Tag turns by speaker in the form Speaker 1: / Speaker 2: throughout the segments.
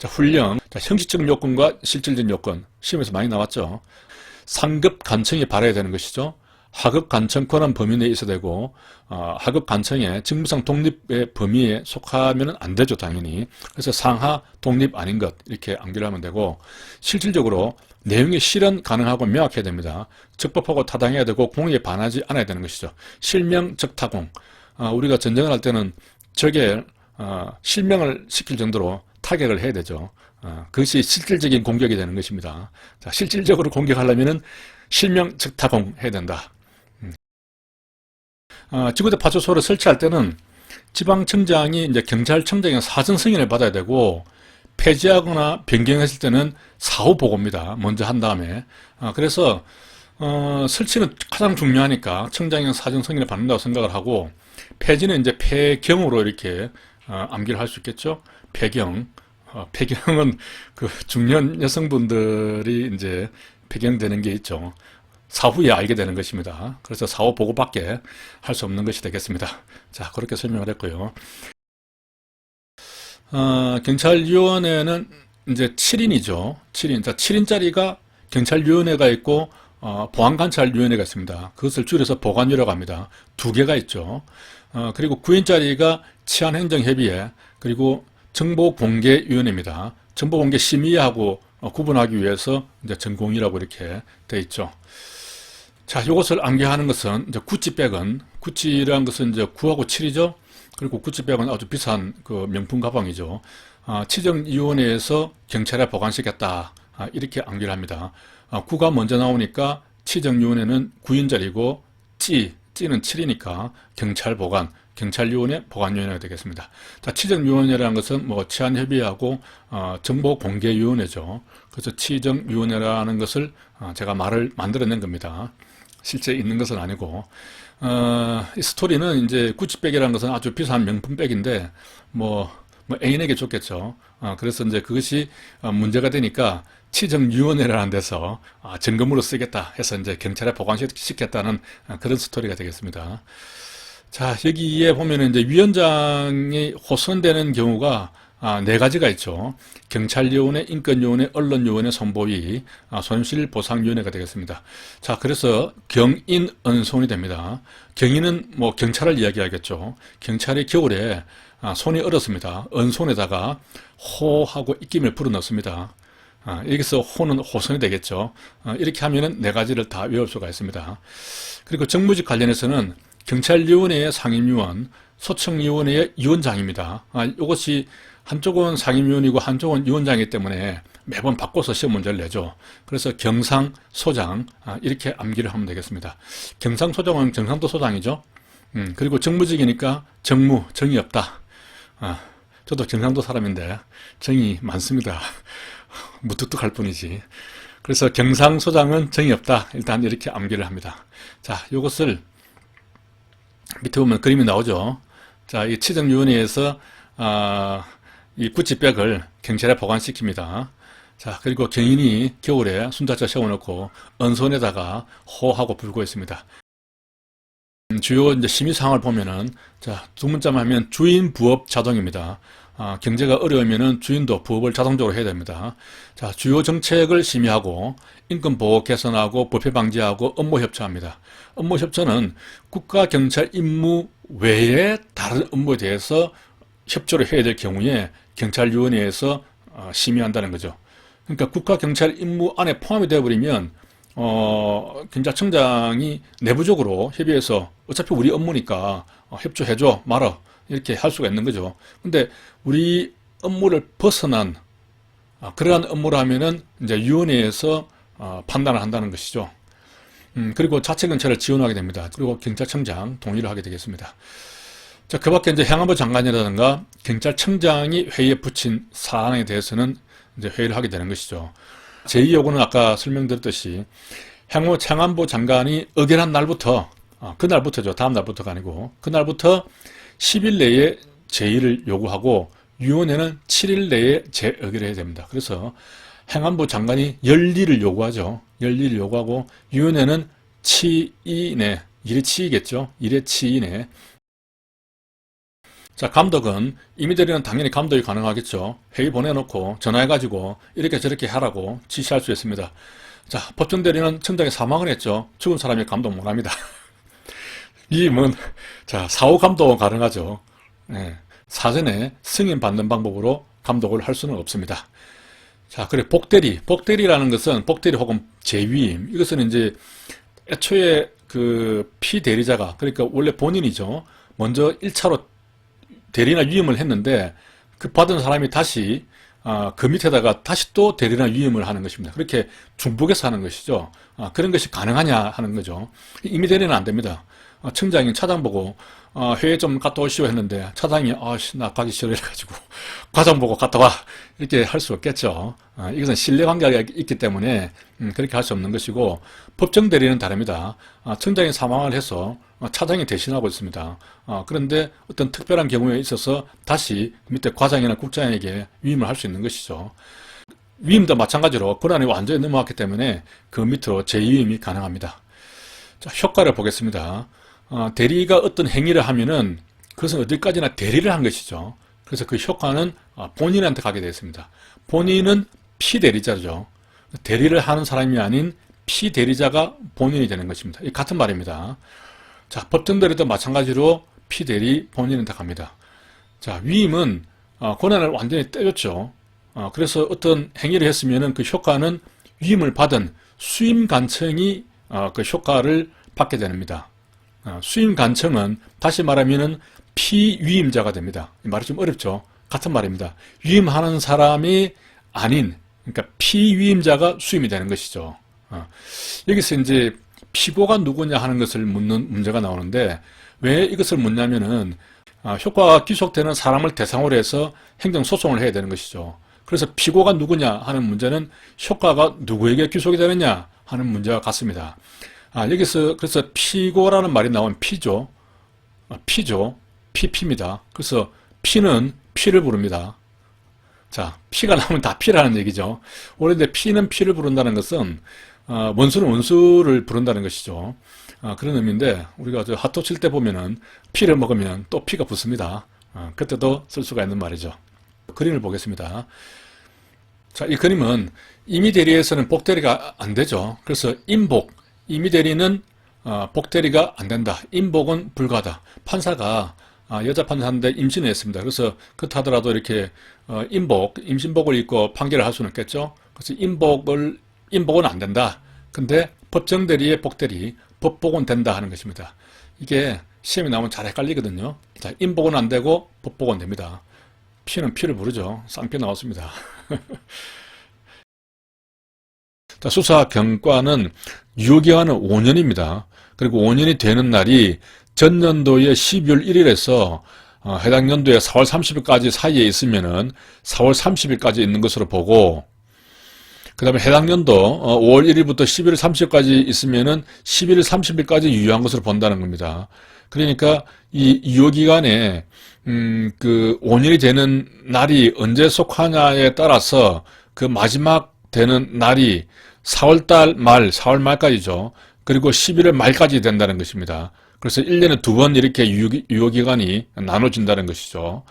Speaker 1: 자, 훈령. 자, 형식적 요건과 실질적 요건. 시험에서 많이 나왔죠. 상급 간청이 발해야 되는 것이죠. 하급 간청 권한 범위 내에 있어야 되고, 하급 간청의 직무상 독립의 범위에 속하면 안 되죠, 당연히. 그래서 상하 독립 아닌 것, 이렇게 암기를 하면 되고, 실질적으로 내용의 실현 가능하고 명확해야 됩니다. 적법하고 타당해야 되고, 공의에 반하지 않아야 되는 것이죠. 실명 적타공. 우리가 전쟁을 할 때는 적에 실명을 시킬 정도로 타격을 해야 되죠. 그것이 실질적인 공격이 되는 것입니다. 자, 실질적으로 공격하려면은 실명 적타공 해야 된다. 지구대 파출소를 설치할 때는 지방청장이 이제 경찰청장의 사전 승인을 받아야 되고, 폐지하거나 변경했을 때는 사후 보고입니다. 먼저 한 다음에. 그래서 설치는 가장 중요하니까 청장의 사전 승인을 받는다고 생각을 하고, 폐지는 이제 폐경으로 이렇게 암기를 할 수 있겠죠. 폐경. 폐경은 그 중년 여성분들이 이제 폐경되는 게 있죠. 사후에 알게 되는 것입니다. 그래서 사후 보고밖에 할 수 없는 것이 되겠습니다. 자, 그렇게 설명을 했고요. 경찰위원회는 이제 7인이죠. 7인. 자, 7인짜리가 경찰위원회가 있고, 보안관찰위원회가 있습니다. 그것을 줄여서 보관위라고 합니다. 두 개가 있죠. 그리고 9인짜리가 치안행정협의회, 그리고 정보공개위원회입니다. 정보공개심의하고 구분하기 위해서 이제 전공이라고 이렇게 되어 있죠. 자, 이것을 암기하는 것은 이제 구찌백은, 구찌라는 것은 이제 9하고 7이죠. 그리고 구찌백은 아주 비싼 그 명품 가방이죠. 치정위원회에서 경찰에 보관시켰다. 이렇게 암기를 합니다. 9가 먼저 나오니까 치정위원회는 9인짜리고 찌는 7이니까 경찰 보관, 경찰위원회 보관위원회가 되겠습니다. 자, 치정위원회라는 것은 뭐 치안협의회하고 정보공개위원회죠. 그래서 치정위원회라는 것을 제가 말을 만들어낸 겁니다. 실제 있는 것은 아니고, 이 스토리는 이제 구찌백이라는 것은 아주 비싼 명품백인데, 애인에게 좋겠죠. 그래서 이제 그것이 문제가 되니까 치정위원회라는 데서 점검으로 쓰겠다 해서 이제 경찰에 보관시켰다는 그런 스토리가 되겠습니다. 자, 여기에 보면은 이제 위원장이 호선되는 경우가 네 가지가 있죠. 경찰위원회, 인권위원회, 언론위원회, 선보위, 손실보상위원회가 되겠습니다. 자, 그래서 경인언손이 됩니다. 경인은 뭐 경찰을 이야기하겠죠. 경찰이 겨울에 손이 얼었습니다. 언손에다가 호하고 입김을 불어넣습니다. 여기서 호는 호선이 되겠죠. 이렇게 하면은 네 가지를 다 외울 수가 있습니다. 그리고 정무직 관련해서는 경찰위원회의 상임위원, 소청위원회의 위원장입니다. 이것이 한쪽은 상임위원이고 한쪽은 위원장이기 때문에 매번 바꿔서 시험 문제를 내죠. 그래서 경상소장, 이렇게 암기를 하면 되겠습니다. 경상소장은 경상도 소장이죠. 그리고 정무직이니까 정이 없다. 저도 경상도 사람인데 정이 많습니다. 무뚝뚝할 뿐이지. 그래서 경상소장은 정이 없다. 일단 이렇게 암기를 합니다. 자, 이것을 밑에 보면 그림이 나오죠. 자, 이 치정위원회에서 이 구찌백을 경찰에 보관시킵니다. 자, 그리고 경인이 겨울에 순찰차 세워놓고 언손에다가 호하고 불고 있습니다. 주요 이제 심의 사항을 보면은, 자, 두 문자만 하면 주인 부업 자동입니다. 경제가 어려우면은 주인도 부업을 자동적으로 해야 됩니다. 자, 주요 정책을 심의하고 인권 보호 개선하고 부패 방지하고 업무 협조합니다. 업무 협조는 국가 경찰 임무 외에 다른 업무에 대해서 협조를 해야 될 경우에 경찰위원회에서 심의한다는 거죠. 그러니까 국가 경찰 임무 안에 포함이 되어버리면 경찰청장이 내부적으로 협의해서 어차피 우리 업무니까 협조해줘 말아 이렇게 할 수가 있는 거죠. 근데 우리 업무를 벗어난 그러한 업무를 하면은 이제 위원회에서 판단을 한다는 것이죠. 그리고 자체 경찰을 지원하게 됩니다. 그리고 경찰청장 동의를 하게 되겠습니다. 자, 그 밖에 이제 행안부 장관이라든가 경찰청장이 회의에 붙인 사안에 대해서는 이제 회의를 하게 되는 것이죠. 제2요구는 아까 설명드렸듯이 행안부 장관이 의결한 날부터, 그날부터죠. 다음 날부터가 아니고, 그날부터 10일 내에 제의를 요구하고, 위원회는 7일 내에 재의결을 해야 됩니다. 그래서 행안부 장관이 열리를 요구하죠. 열리를 요구하고, 위원회는 치이내, 일의 치이겠죠. 일의 치이내. 자, 감독은 임의대리는 당연히 감독이 가능하겠죠. 회의 보내놓고 전화해가지고 이렇게 저렇게 하라고 지시할 수 있습니다. 자, 법정대리는 청장이 사망을 했죠. 죽은 사람이 감독 못합니다. 위임은 자, 사후 감독은 가능하죠. 네, 사전에 승인 받는 방법으로 감독을 할 수는 없습니다. 자, 그리고 복대리. 복대리라는 것은 복대리 혹은 재위임. 이것은 이제 애초에 그 피대리자가, 그러니까 원래 본인이죠. 먼저 1차로 대리나 위임을 했는데 그 받은 사람이 다시 그 밑에다가 다시 또 대리나 위임을 하는 것입니다. 그렇게 중복해서 하는 것이죠. 그런 것이 가능하냐 하는 거죠. 임의 대리는 안 됩니다. 청장이 차장 보고 회의 좀 갔다 오시오 했는데 차장이 나 가기 싫어 이래가지고 과장 보고 갔다 와 이렇게 할 수 없겠죠. 이것은 신뢰관계가 있기 때문에 그렇게 할 수 없는 것이고, 법정 대리는 다릅니다. 청장이 사망을 해서 차장이 대신하고 있습니다. 그런데 어떤 특별한 경우에 있어서 다시 밑에 과장이나 국장에게 위임을 할 수 있는 것이죠. 위임도 마찬가지로 권한이 완전히 넘어갔기 때문에 그 밑으로 재위임이 가능합니다. 자, 효과를 보겠습니다. 대리가 어떤 행위를 하면은 그것은 어디까지나 대리를 한 것이죠. 그래서 그 효과는 본인한테 가게 되었습니다. 본인은 피대리자죠. 대리를 하는 사람이 아닌 피대리자가 본인이 되는 것입니다. 이 같은 말입니다. 자, 법정대리도 마찬가지로 피대리 본인한테 갑니다. 자, 위임은 권한을 완전히 떼줬죠. 그래서 어떤 행위를 했으면은 그 효과는 위임을 받은 수임관청이 그 효과를 받게 됩니다. 수임관청은 다시 말하면은 피위임자가 됩니다. 말이 좀 어렵죠. 같은 말입니다. 위임하는 사람이 아닌, 그러니까 피위임자가 수임이 되는 것이죠. 여기서 이제 피고가 누구냐 하는 것을 묻는 문제가 나오는데, 왜 이것을 묻냐면은 효과가 귀속되는 사람을 대상으로 해서 행정소송을 해야 되는 것이죠. 그래서 피고가 누구냐 하는 문제는 효과가 누구에게 귀속이 되느냐 하는 문제와 같습니다. 여기서 그래서 피고라는 말이 나오면 피죠. 피입니다. 그래서 피는 피를 부릅니다. 자, 피가 나오면 다 피라는 얘기죠. 원래 피는 피를 부른다는 것은 원수는 원수를 부른다는 것이죠. 그런 의미인데, 우리가 저 핫도 칠 때 보면은 피를 먹으면 또 피가 붙습니다. 그때도 쓸 수가 있는 말이죠. 그림을 보겠습니다. 자, 이 그림은 임의대리에서는 복대리가 안 되죠. 그래서 임의대리는 복대리가 안 된다. 임복은 불가하다. 판사가 여자 판사인데 임신을 했습니다. 그래서 그렇다 하더라도 이렇게 임신복을 입고 판결을 할 수는 없겠죠. 그래서 임복은 안 된다. 근데 법정대리의 복대리, 법복은 된다 하는 것입니다. 이게 시험에 나오면 잘 헷갈리거든요. 자, 임복은 안 되고 법복은 됩니다. 피는 피를 부르죠. 쌍피 나왔습니다. 자, 수사 경과는 유효기간은 5년입니다. 그리고 5년이 되는 날이 전년도의 12월 1일에서 해당 연도의 4월 30일까지 사이에 있으면은 4월 30일까지 있는 것으로 보고, 그 다음에 해당 연도 5월 1일부터 11월 30일까지 있으면은 11월 30일까지 유효한 것으로 본다는 겁니다. 그러니까 이 유효기간에 그 5년이 되는 날이 언제 속하냐에 따라서 그 마지막 되는 날이 4월 말까지죠. 그리고 11월 말까지 된다는 것입니다. 그래서 1년에 2번 이렇게 유효기간이 나눠진다는 것이죠.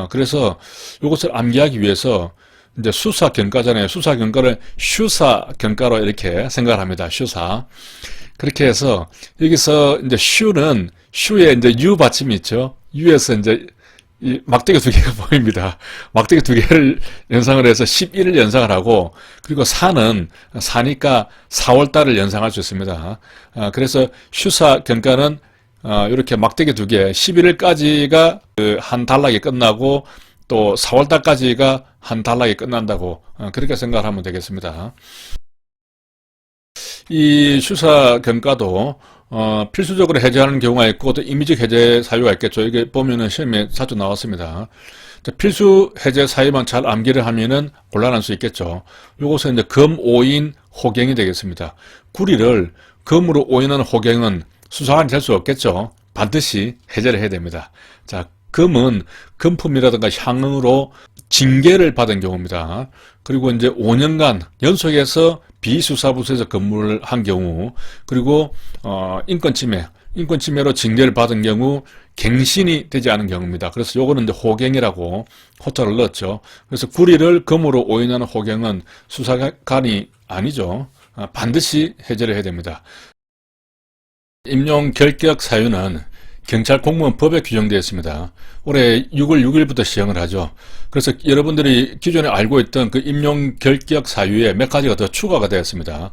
Speaker 1: 그래서 이것을 암기하기 위해서 이제 수사경과잖아요. 수사경과를 슈사경과로 이렇게 생각을 합니다. 슈사. 그렇게 해서 여기서 이제 슈에 이제 유 받침이 있죠. 유에서 이제 이 막대기 두 개가 보입니다. 막대기 두 개를 연상을 해서 11을 연상을 하고, 그리고 사니까 4월달을 연상할 수 있습니다. 그래서 슈사 경과는 이렇게 막대기 두 개, 11일까지가 한 단락이 끝나고 또 4월달까지가 한 단락이 끝난다고 그렇게 생각하면 되겠습니다. 이 슈사 경과도 필수적으로 해제하는 경우가 있고 또 임의적 해제 사유가 있겠죠. 이게 보면은 시험에 자주 나왔습니다. 필수 해제 사유만 잘 암기를 하면은 곤란할 수 있겠죠. 요것은 이제 검오인 호갱이 되겠습니다. 구리를 검으로 오인하는 호갱은 수사관이 될 수 없겠죠. 반드시 해제를 해야 됩니다. 자, 검은 금품이라든가 향응으로 징계를 받은 경우입니다. 그리고 이제 5년간 연속해서 비수사부서에서 근무를 한 경우, 그리고 인권침해, 인권 침해로 징계를 받은 경우 갱신이 되지 않은 경우입니다. 그래서 요거는 이제 호갱이라고 호자를 넣었죠. 그래서 구리를 검으로 오인하는 호갱은 수사관이 아니죠. 반드시 해제를 해야 됩니다. 임용 결격 사유는 경찰 공무원법에 규정되어 있습니다. 올해 6월 6일부터 시행을 하죠. 그래서 여러분들이 기존에 알고 있던 그 임용 결격 사유에 몇 가지가 더 추가가 되었습니다.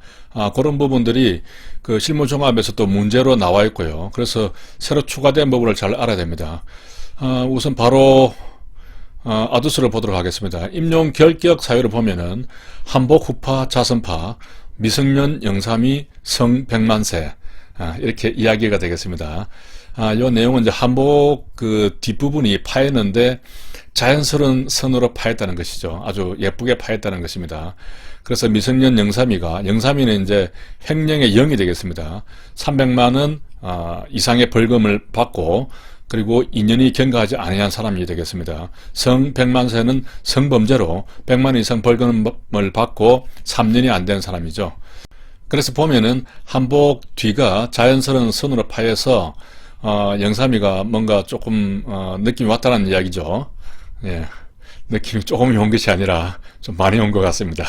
Speaker 1: 그런 부분들이 그 실무종합에서 또 문제로 나와 있고요. 그래서 새로 추가된 부분을 잘 알아야 됩니다. 우선 바로 아두스를 보도록 하겠습니다. 임용 결격 사유를 보면은 한복 후파 자선파 미성년 영삼이 성 100만세 이렇게 이야기가 되겠습니다. 요 내용은 이제 한복 그 뒷부분이 파였는데 자연스러운 선으로 파였다는 것이죠. 아주 예쁘게 파였다는 것입니다. 그래서 미성년 영삼이가, 영삼이는 이제 횡령의 0이 되겠습니다. 300만 원 이상의 벌금을 받고 그리고 2년이 경과하지 아니한 사람이 되겠습니다. 성 100만세는 성범죄로 100만 이상 벌금을 받고 3년이 안 된 사람이죠. 그래서 보면은 한복 뒤가 자연스러운 선으로 파여서 영삼이가 뭔가 조금 느낌이 왔다는 이야기죠. 예, 느낌이 조금 온 것이 아니라 좀 많이 온 것 같습니다.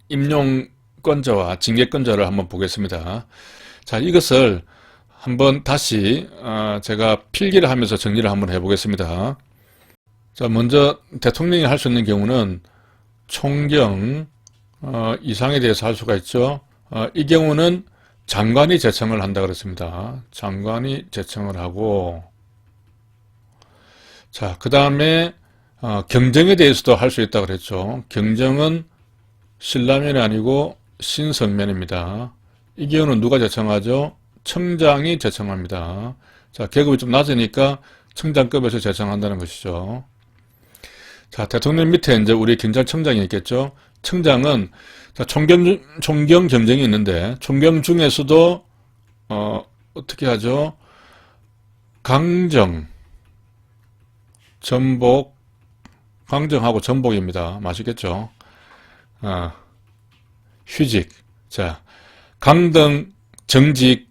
Speaker 1: 임용권자와 징계권자를 한번 보겠습니다. 자, 이것을 한번 다시 제가 필기를 하면서 정리를 한번 해보겠습니다. 자, 먼저 대통령이 할 수 있는 경우는 총경 이상에 대해서 할 수가 있죠. 이 경우는 장관이 제청을 한다 그랬습니다. 장관이 제청을 하고, 자, 그 다음에 경정에 대해서도 할 수 있다 그랬죠. 경정은 신라면이 아니고 신성면입니다. 이 경우는 누가 제청하죠? 청장이 제청합니다. 자, 계급이 좀 낮으니까 청장급에서 제청한다는 것이죠. 자, 대통령 밑에 이제 우리 경찰청장이 있겠죠. 청장은 자, 총경 경정이 있는데 총경 중에서도 어떻게 하죠? 강정, 전복, 강정하고 전복입니다. 맛있겠죠? 휴직. 자, 강등, 정직,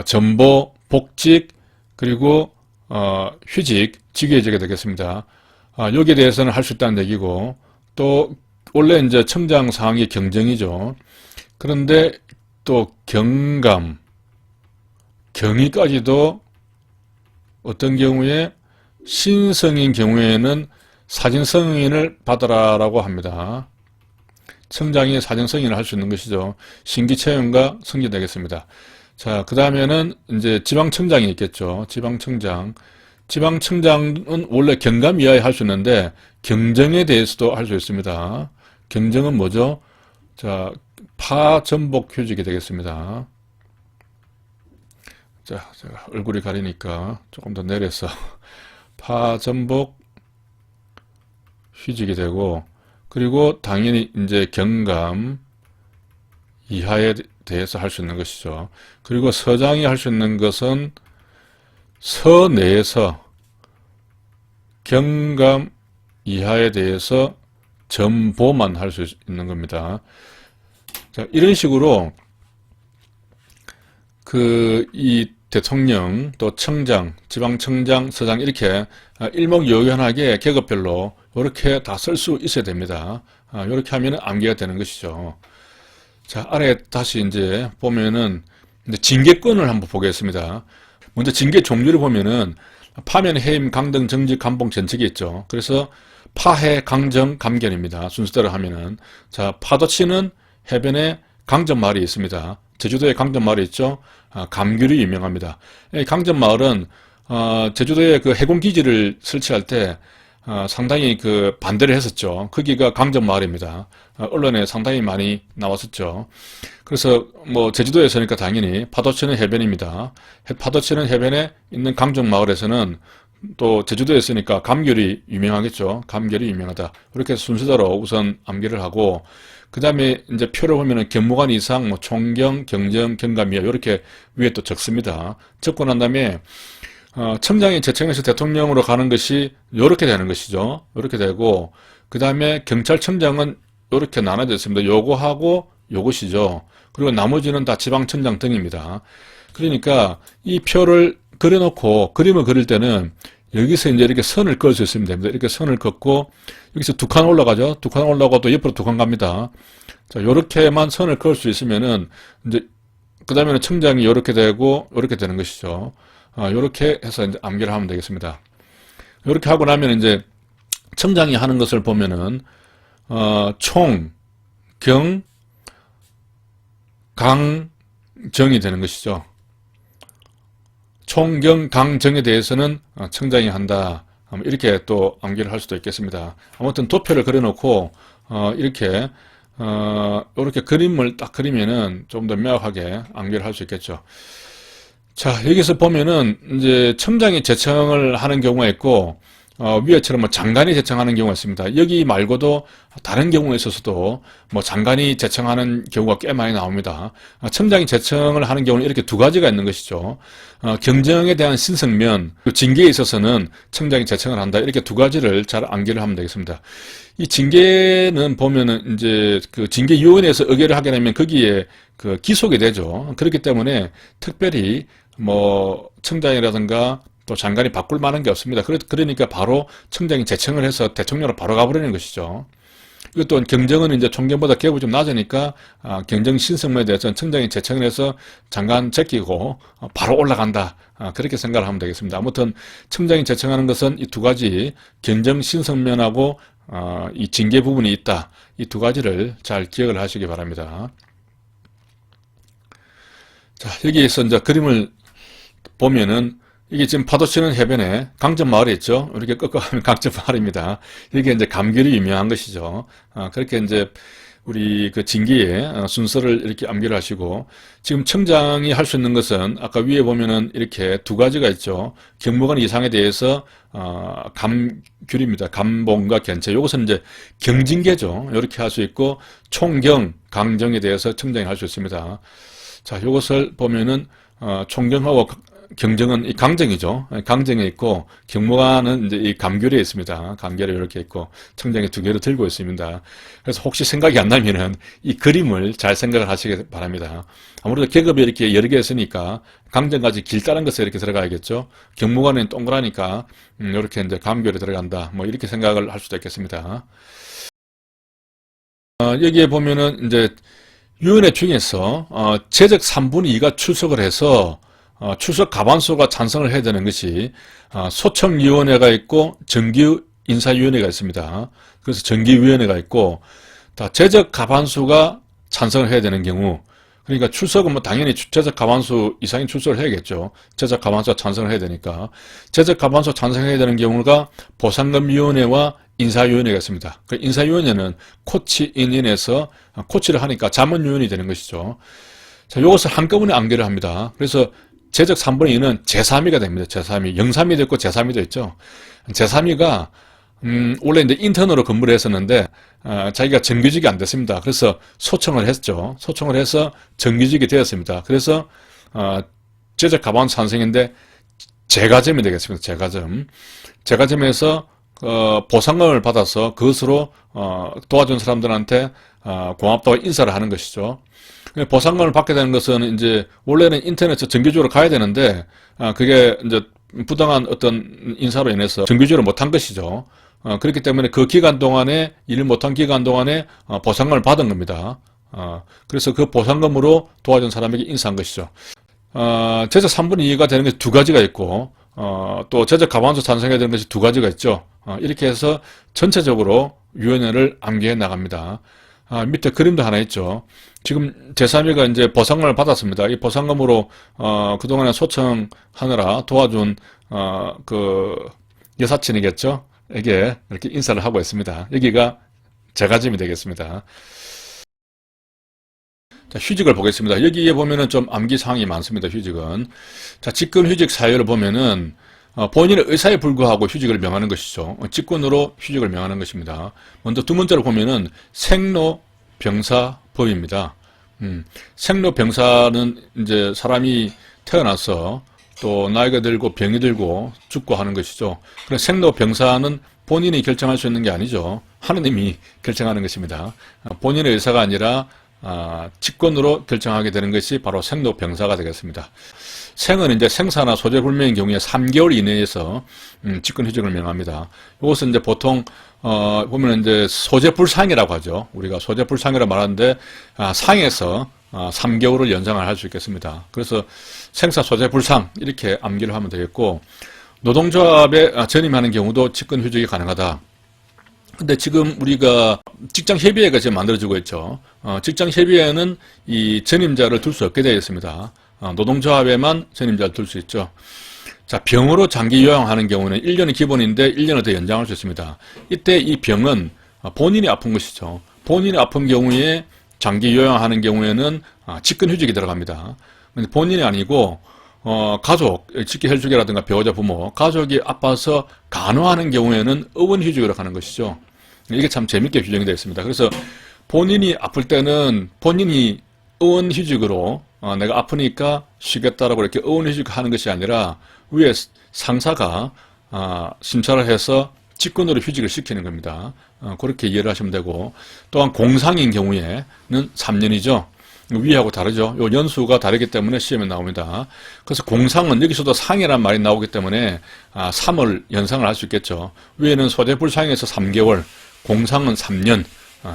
Speaker 1: 전보, 복직, 그리고 휴직, 직위해지게 되겠습니다. 여기에 대해서는 할 수 있다는 얘기고, 또 원래 이제 청장 상황이 경정이죠. 그런데 또 경감, 경위까지도 어떤 경우에 신성인 경우에는 사진승인을 받아라라고 합니다. 청장이 사진승인을 할 수 있는 것이죠. 신기채용과 승계되겠습니다. 자, 그 다음에는 이제 지방청장이 있겠죠. 지방청장. 지방청장은 원래 경감 이하에 할 수 있는데 경정에 대해서도 할 수 있습니다. 경정은 뭐죠? 자, 파전복 휴직이 되겠습니다. 자, 제가 얼굴이 가리니까 조금 더 내려서 파전복 휴직이 되고, 그리고 당연히 이제 경감 이하에 대해서 할 수 있는 것이죠. 그리고 서장이 할 수 있는 것은 서 내에서 경감 이하에 대해서 전보만 할 수 있는 겁니다. 자, 이런 식으로 이 대통령, 또 청장, 지방청장, 서장 이렇게 일목요연하게 계급별로 이렇게 다 쓸 수 있어야 됩니다. 이렇게 하면 암기가 되는 것이죠. 자, 아래 다시 이제 보면은 이제 징계권을 한번 보겠습니다. 먼저 징계 종류를 보면은 파면, 해임, 강등, 정직, 감봉, 전책이 있죠. 그래서 파해, 강정, 감견입니다. 순서대로 하면은. 자, 파도치는 해변에 강정마을이 있습니다. 제주도에 강정마을이 있죠. 감귤이 유명합니다. 이 강정마을은 제주도에 그 해군기지를 설치할 때 상당히 그 반대를 했었죠. 거기가 강정마을입니다. 언론에 상당히 많이 나왔었죠. 그래서 뭐 제주도에서니까 당연히 파도치는 해변입니다. 파도치는 해변에 있는 강정마을에서는 또 제주도에 있으니까 감귤이 유명하겠죠. 감귤이 유명하다. 이렇게 순서대로 우선 암기를 하고, 그 다음에 이제 표를 보면은 경무관 이상, 뭐 총경, 경정, 경감이야 이렇게 위에 또 적습니다. 적고 난 다음에 청장이 제청에서 대통령으로 가는 것이 이렇게 되는 것이죠. 이렇게 되고, 그 다음에 경찰청장은 이렇게 나눠져 있습니다. 요거하고 요것이죠. 그리고 나머지는 다 지방천장 등입니다. 그러니까 이 표를 그려놓고 그림을 그릴 때는 여기서 이제 이렇게 선을 그을 수 있으면 됩니다. 이렇게 선을 긋고 여기서 두 칸 올라가죠. 두 칸 올라가도 옆으로 두 칸 갑니다. 자, 요렇게만 선을 그을 수 있으면은 이제 그 다음에는 청장이 요렇게 되고 요렇게 되는 것이죠. 요렇게 해서 이제 암기를 하면 되겠습니다. 요렇게 하고 나면 이제 청장이 하는 것을 보면은 총, 경, 강, 정이 되는 것이죠. 총경, 강, 정에 대해서는 청장이 한다. 이렇게 또 암기를 할 수도 있겠습니다. 아무튼 도표를 그려놓고 이렇게 이렇게 그림을 딱 그리면은 좀 더 명확하게 암기를 할 수 있겠죠. 자, 여기서 보면은 이제 청장이 제청을 하는 경우가 있고 위에처럼 뭐 장관이 제청하는 경우가 있습니다. 여기 말고도 다른 경우에 있어서도 뭐 장관이 제청하는 경우가 꽤 많이 나옵니다. 청장이 제청을 하는 경우는 이렇게 두 가지가 있는 것이죠. 경정에 대한 신성면, 징계에 있어서는 청장이 제청을 한다. 이렇게 두 가지를 잘 암기를 하면 되겠습니다. 이 징계는 보면은 이제 그 징계위원회에서 의결을 하게 되면 거기에 그 기속이 되죠. 그렇기 때문에 특별히 뭐 청장이라든가 또 장관이 바꿀 만한 게 없습니다. 그러니까 바로 청장이 제청을 해서 대통령으로 바로 가버리는 것이죠. 이것도 경정은 이제 총경보다 계급이 좀 낮으니까 경정 신성에 대해서는 청장이 제청을 해서 장관 제끼고 바로 올라간다. 그렇게 생각을 하면 되겠습니다. 아무튼 청장이 제청하는 것은 이 두 가지 경정 신성면하고 이 징계 부분이 있다. 이 두 가지를 잘 기억을 하시기 바랍니다. 자, 여기에서 이제 그림을 보면은 이게 지금 파도치는 해변에 강전마을이 있죠. 이렇게 꺾어가면 강전마을입니다. 이게 이제 감귤이 유명한 것이죠. 그렇게 이제 우리 그 징계의 순서를 이렇게 암기를 하시고, 지금 청장이 할 수 있는 것은 아까 위에 보면은 이렇게 두 가지가 있죠. 경무관 이상에 대해서 감귤입니다. 감봉과 견체. 이것은 이제 경징계죠. 이렇게 할 수 있고, 총경, 강정에 대해서 청장이 할 수 있습니다. 자, 이것을 보면은 총경하고 경정은 이 강정이죠. 강정에 있고, 경무관은 이제 이 감귤에 있습니다. 감귤에 이렇게 있고, 청장이 두 개를 들고 있습니다. 그래서 혹시 생각이 안 나면은 이 그림을 잘 생각을 하시기 바랍니다. 아무래도 계급이 이렇게 여러 개 있으니까 강정까지 길다란 것에 이렇게 들어가야겠죠. 경무관은 동그라니까 이렇게 이제 감귤에 들어간다. 뭐 이렇게 생각을 할 수도 있겠습니다. 여기에 보면은 이제 위원회 중에서 재적 3분의 2가 출석을 해서 출석 과반수가 찬성을 해야 되는 것이 소청위원회가 있고 정기인사위원회가 있습니다. 그래서 정기위원회가 있고, 재적 과반수가 찬성을 해야 되는 경우, 그러니까 출석은 뭐 당연히 재적 과반수 이상의 출석을 해야겠죠. 재적 과반수가 찬성을 해야 되니까. 재적 과반수 찬성해야 되는 경우가 보상금위원회와 인사위원회가 있습니다. 그 인사위원회는 코치인인에서 코치를 하니까 자문위원이 되는 것이죠. 자, 이것을 한꺼번에 암기를 합니다. 그래서 재적 3분의 2는 제3위가 됩니다. 제3위. 영삼위도 있고 제3위도 있죠. 제3위가, 원래 이제 인턴으로 근무를 했었는데, 자기가 정규직이 안 됐습니다. 그래서 소청을 했죠. 소청을 해서 정규직이 되었습니다. 그래서, 재적 과반수 찬성인데, 재가점이 되겠습니다. 재가점. 재가점에서, 보상금을 받아서 그것으로, 도와준 사람들한테, 고맙다고 인사를 하는 것이죠. 보상금을 받게 되는 것은 이제 원래는 인터넷에 정규직으로 가야 되는데 그게 이제 부당한 어떤 인사로 인해서 정규직으로 못한 것이죠. 그렇기 때문에 그 기간 동안에 일을 못한 기간 동안에 보상금을 받은 겁니다. 그래서 그 보상금으로 도와준 사람에게 인사한 것이죠. 재적 3분의 2가 되는 것이 두 가지가 있고 또 재적 과반수 찬성해야 되는 것이 두 가지가 있죠. 이렇게 해서 전체적으로 위원회를 암기해 나갑니다. 밑에 그림도 하나 있죠. 지금 제3위가 이제 보상금을 받았습니다. 이 보상금으로, 그동안에 소청하느라 도와준, 그, 여사친이겠죠? 에게 이렇게 인사를 하고 있습니다. 여기가 제가점이 되겠습니다. 자, 휴직을 보겠습니다. 여기에 보면은 좀 암기사항이 많습니다. 휴직은. 자, 직권휴직 사유를 보면은, 본인의 의사에 불구하고 휴직을 명하는 것이죠. 직권으로 휴직을 명하는 것입니다. 먼저 두 번째로 보면은 생로병사법입니다. 생로병사는 이제 사람이 태어나서 또 나이가 들고 병이 들고 죽고 하는 것이죠. 그래서 생로병사는 본인이 결정할 수 있는 게 아니죠. 하느님이 결정하는 것입니다. 본인의 의사가 아니라 직권으로 결정하게 되는 것이 바로 생로병사가 되겠습니다. 생은 이제 생사나 소재 불명인 경우에 3개월 이내에서 직권휴직을 명합니다. 이것은 이제 보통 보면 이제 소재불상이라고 하죠. 우리가 소재불상이라고 말하는데 상에서 3개월을 연장을 할 수 있겠습니다. 그래서 생사 소재불상 이렇게 암기를 하면 되겠고, 노동조합에 전임하는 경우도 직권휴직이 가능하다. 근데 지금 우리가 직장협의회가 지금 만들어지고 있죠. 직장협의회는 이 전임자를 둘 수 없게 되어 있습니다. 노동조합에만 전임자를 둘 수 있죠. 자, 병으로 장기 요양하는 경우는 1년이 기본인데 1년을 더 연장할 수 있습니다. 이때 이 병은 본인이 아픈 것이죠. 본인이 아픈 경우에 장기 요양하는 경우에는 직권휴직이 들어갑니다. 근데 본인이 아니고 가족, 직계혈족이라든가 배우자, 부모, 가족이 아파서 간호하는 경우에는 의원휴직으로 가는 것이죠. 이게 참 재밌게 규정이 되어 있습니다. 그래서 본인이 아플 때는 본인이 의원휴직으로 내가 아프니까 쉬겠다라고 이렇게 의원휴직 하는 것이 아니라 위에 상사가 심사를 해서 직권으로 휴직을 시키는 겁니다. 그렇게 이해를 하시면 되고, 또한 공상인 경우에는 3년이죠. 위하고 다르죠. 요 연수가 다르기 때문에 시험에 나옵니다. 그래서 공상은 여기서도 상이라는 말이 나오기 때문에 3을 연상을 할 수 있겠죠. 위에는 소재불상에서 3개월, 공상은 3년,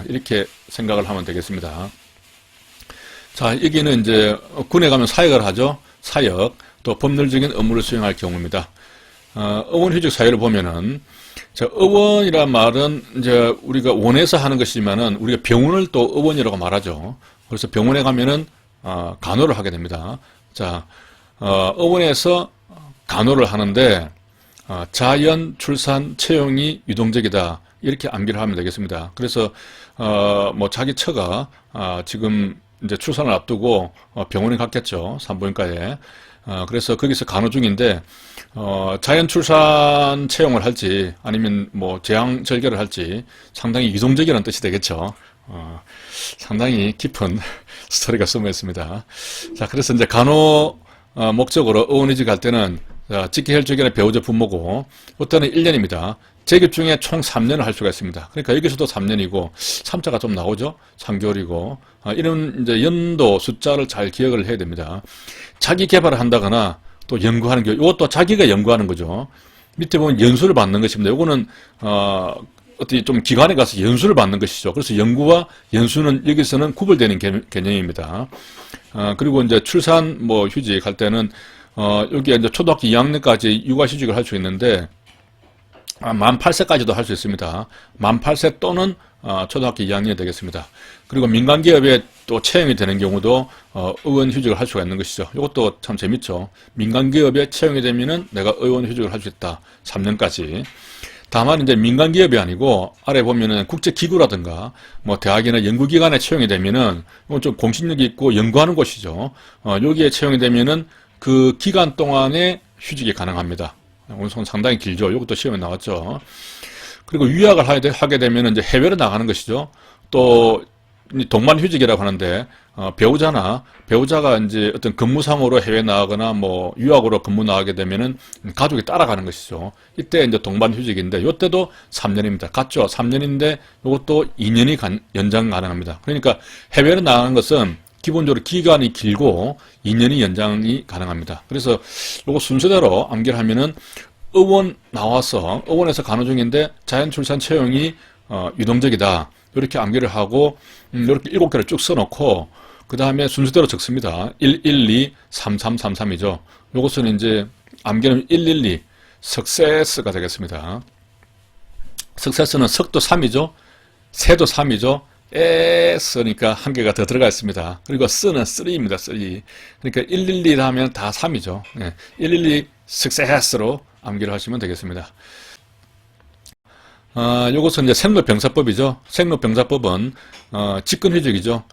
Speaker 1: 이렇게 생각을 하면 되겠습니다. 자, 여기는 이제 군에 가면 사역을 하죠. 사역, 또 법률적인 업무를 수행할 경우입니다. 의원휴직 사유를 보면은, 자, 의원이란 말은 이제 우리가 원에서 하는 것이지만은 우리가 병원을 또 의원이라고 말하죠. 그래서 병원에 가면은 간호를 하게 됩니다. 자, 의원에서 간호를 하는데 자연, 출산, 채용이 유동적이다. 이렇게 암기를 하면 되겠습니다. 그래서 뭐 자기 처가 지금 이제 출산을 앞두고 병원에 갔겠죠. 산부인과에. 그래서 거기서 간호 중인데 자연 출산 채용을 할지 아니면 뭐 제왕 절개를 할지 상당히 유동적이라는 뜻이 되겠죠. 상당히 깊은 스토리가 숨어 있습니다. 자, 그래서 이제 간호 목적으로 의원휴직 할 때는 직계혈족이나 배우자 부모고, 그때는 1년입니다. 재급 중에 총 3년을 할 수가 있습니다. 그러니까 여기서도 3년이고 3자가 좀 나오죠. 3개월이고 이런 이제 연도 숫자를 잘 기억을 해야 됩니다. 자기 개발을 한다거나 또 연구하는 게, 이것도 자기가 연구하는 거죠. 밑에 보면 연수를 받는 것입니다. 이거는 어떻게 좀 기관에 가서 연수를 받는 것이죠. 그래서 연구와 연수는 여기서는 구별되는 개념입니다. 그리고 이제 출산 뭐 휴직 할 때는 여기 이제 초등학교 2학년까지 육아휴직을 할 수 있는데 만 8세까지도 할 수 있습니다. 만 8세 또는 초등학교 2학년이 되겠습니다. 그리고 민간기업에 또 채용이 되는 경우도 의원휴직을 할 수가 있는 것이죠. 이것도 참 재밌죠. 민간기업에 채용이 되면은 내가 의원휴직을 할 수 있다. 3년까지. 다만 이제 민간기업이 아니고 아래 보면은 국제기구라든가 뭐 대학이나 연구기관에 채용이 되면은 이건 좀 공신력이 있고 연구하는 곳이죠. 여기에 채용이 되면은 그 기간 동안에 휴직이 가능합니다. 오늘 상당히 길죠. 이것도 시험에 나왔죠. 그리고 유학을 하게 되면 이제 해외로 나가는 것이죠. 또 동반휴직이라고 하는데 배우자가 이제 어떤 근무상으로 해외 나가거나 뭐 유학으로 근무 나가게 되면은 가족이 따라가는 것이죠. 이때 이제 동반휴직인데 이때도 3년입니다. 같죠? 3년인데 이것도 2년이 연장 가능합니다. 그러니까 해외로 나가는 것은 기본적으로 기간이 길고 2년이 연장이 가능합니다. 그래서 이거 순서대로 암기를 하면은 의원 나와서 의원에서 간호 중인데 자연 출산 채용이 유동적이다. 이렇게 암기를 하고 이렇게 7개를 쭉 써놓고 그 다음에 순서대로 적습니다. 112, 3333이죠. 이것은 이제 암기는 112 석세스가 되겠습니다. 석세스는 석도 3이죠. 세도 3이죠. 에스니까 한 개가 더 들어가 있습니다. 그리고 쓰는 3입니다. 3. 그러니까 112 하면 다 3이죠. 112 석세스로 암기를 하시면 되겠습니다. 요것은 이제 생로병사법이죠. 생로병사법은 직권휴직이죠.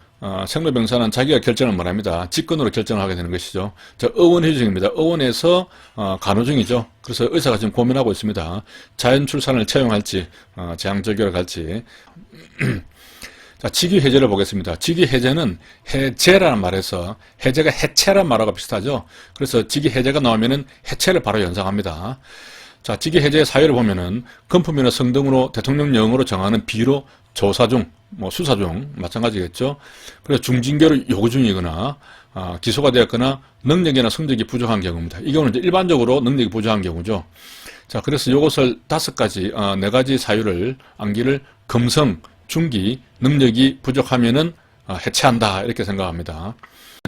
Speaker 1: 생로병사는 자기가 결정을 못합니다. 직권으로 결정을 하게 되는 것이죠. 자, 의원휴직입니다. 의원에서 간호 중이죠. 그래서 의사가 지금 고민하고 있습니다. 자연 출산을 채용할지 제왕절개를 갈지. 자, 직위해제를 보겠습니다. 직위해제는 해제라는 말에서 해제가 해체라는 말하고 비슷하죠. 그래서 직위해제가 나오면은 해체를 바로 연상합니다. 자, 직위해제의 사유를 보면은 금품이나 성 등으로 대통령령으로 정하는 비로 조사 중, 뭐 수사 중 마찬가지겠죠. 그래서 중징계를 요구 중이거나 기소가 되었거나 능력이나 성적이 부족한 경우입니다. 이 경우는 이제 일반적으로 능력이 부족한 경우죠. 자, 그래서 이것을 5가지, 4가지 사유를 암기를 금성, 중기, 능력이 부족하면은 해체한다 이렇게 생각합니다.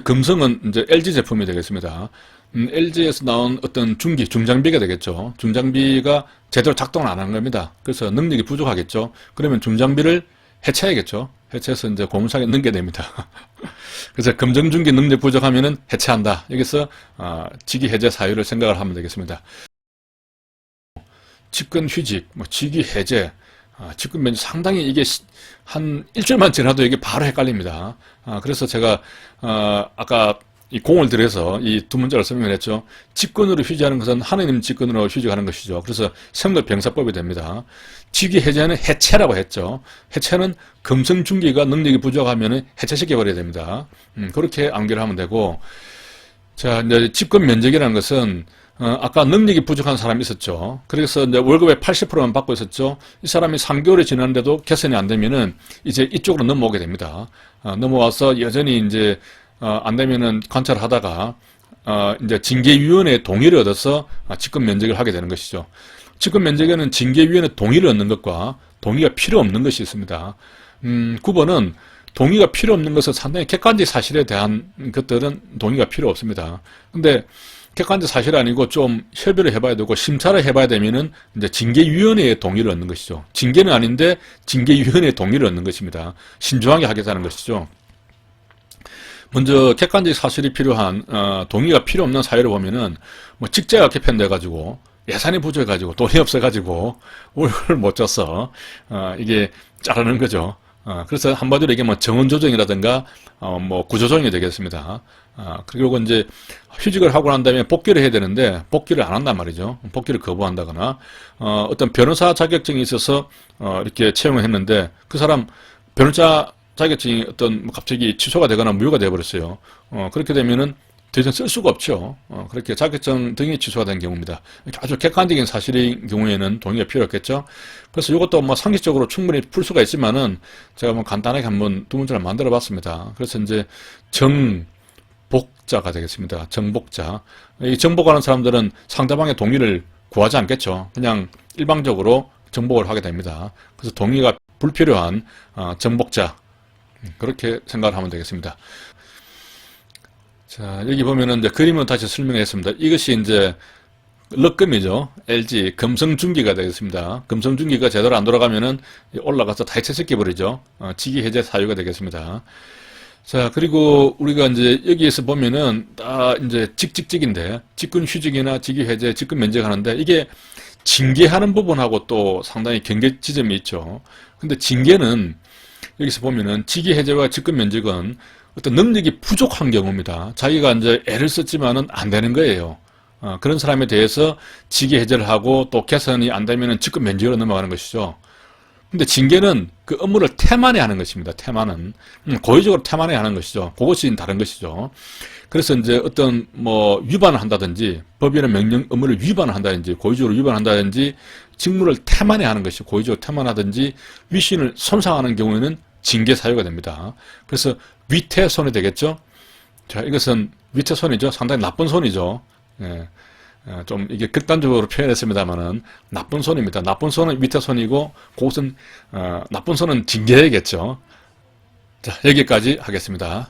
Speaker 1: 금성은 이제 LG 제품이 되겠습니다. LG에서 나온 어떤 중기, 중장비가 되겠죠. 중장비가 제대로 작동을 안 하는 겁니다. 그래서 능력이 부족하겠죠. 그러면 중장비를 해체해야겠죠. 해체해서 이제 고무상에 넣게 됩니다. 그래서 금정중기 능력 부족하면은 해체한다. 여기서 직위 해제 사유를 생각을 하면 되겠습니다. 직권 휴직, 뭐 직위 해제, 직권 면제 상당히 이게 한 일주일만 지나도 이게 바로 헷갈립니다. 그래서 제가 아까 이 공을 들여서 이 두 문자를 설명했죠. 직권으로 휴지하는 것은 하느님 직권으로 휴직하는 것이죠. 그래서 생도병사법이 됩니다. 직위 해제는 해체라고 했죠. 해체는 금성중기가 능력이 부족하면 해체시켜버려야 됩니다. 그렇게 암기를 하면 되고, 자, 이제 직권 면적이라는 것은 아까 능력이 부족한 사람이 있었죠. 그래서 이제 월급의 80%만 받고 있었죠. 이 사람이 3개월이 지났는데도 개선이 안 되면은 이제 이쪽으로 넘어오게 됩니다. 넘어와서 여전히 이제 안 되면은 관찰하다가 이제 징계위원회의 동의를 얻어서 직권 면적을 하게 되는 것이죠. 직권 면적에는 징계위원회 동의를 얻는 것과 동의가 필요 없는 것이 있습니다. 9번은 동의가 필요 없는 것은 상당히 객관적 사실에 대한 것들은 동의가 필요 없습니다. 근데 객관적 사실이 아니고 좀 협의를 해봐야 되고 심사를 해봐야 되면은 이제 징계위원회의 동의를 얻는 것이죠. 징계는 아닌데 징계위원회의 동의를 얻는 것입니다. 신중하게 하겠다는 것이죠. 먼저 객관적 사실이 필요한 동의가 필요 없는 사유를 보면은 뭐 직제가 개편돼 가지고 예산이 부족해 가지고 돈이 없어 가지고 월급을 못 줘서 이게 자르는 거죠. 그래서 한마디로 이게 뭐 정원 조정이라든가 뭐 구조조정이 되겠습니다. 그리고 이제 휴직을 하고 난 다음에 복귀를 해야 되는데 복귀를 안 한단 말이죠. 복귀를 거부한다거나 어떤 변호사 자격증이 있어서 이렇게 채용을 했는데 그 사람 변호사 자격증이 어떤 갑자기 취소가 되거나 무효가 되어버렸어요. 그렇게 되면은 더 이상 쓸 수가 없죠. 그렇게 자격증 등이 취소가 된 경우입니다. 아주 객관적인 사실인 경우에는 동의가 필요 없겠죠. 그래서 이것도 뭐 상식적으로 충분히 풀 수가 있지만은 제가 뭐 간단하게 한번 두 문제를 만들어 봤습니다. 그래서 이제 정복자가 되겠습니다. 정복자. 이 정복하는 사람들은 상대방의 동의를 구하지 않겠죠. 그냥 일방적으로 정복을 하게 됩니다. 그래서 동의가 불필요한 정복자. 그렇게 생각을 하면 되겠습니다. 자, 여기 보면은 이제 그림은 다시 설명했습니다. 이것이 이제 럭금이죠. LG 금성중기가 되겠습니다. 금성중기가 제대로 안 돌아가면은 올라가서 다 해체시켜버리죠. 직위 해제 사유가 되겠습니다. 자, 그리고 우리가 이제 여기에서 보면은 다 이제 직직직인데 직권 휴직이나 직위 해제, 직권 면제하는데 이게 징계하는 부분하고 또 상당히 경계 지점이 있죠. 근데 징계는 여기서 보면은 직위 해제와 직권 면적은 어떤 능력이 부족한 경우입니다. 자기가 이제 애를 썼지만은 안 되는 거예요. 그런 사람에 대해서 직위 해제를 하고 또 개선이 안 되면은 직권 면적으로 넘어가는 것이죠. 근데 징계는 그 업무를 태만히 하는 것입니다. 태만은 고의적으로 태만히 하는 것이죠. 그것이 다른 것이죠. 그래서 이제 어떤 뭐 위반을 한다든지 법이나 명령 업무를 위반을 한다든지 고의적으로 위반한다든지 직무를 태만히 하는 것이 고의적으로 태만하든지 위신을 손상하는 경우에는 징계 사유가 됩니다. 그래서 위태손이 되겠죠. 자, 이것은 위태손이죠. 상당히 나쁜 손이죠. 예. 좀 이게 극단적으로 표현했습니다만은 나쁜 손입니다. 나쁜 손은 위태손이고 그것은 나쁜 손은 징계해야겠죠. 자, 여기까지 하겠습니다.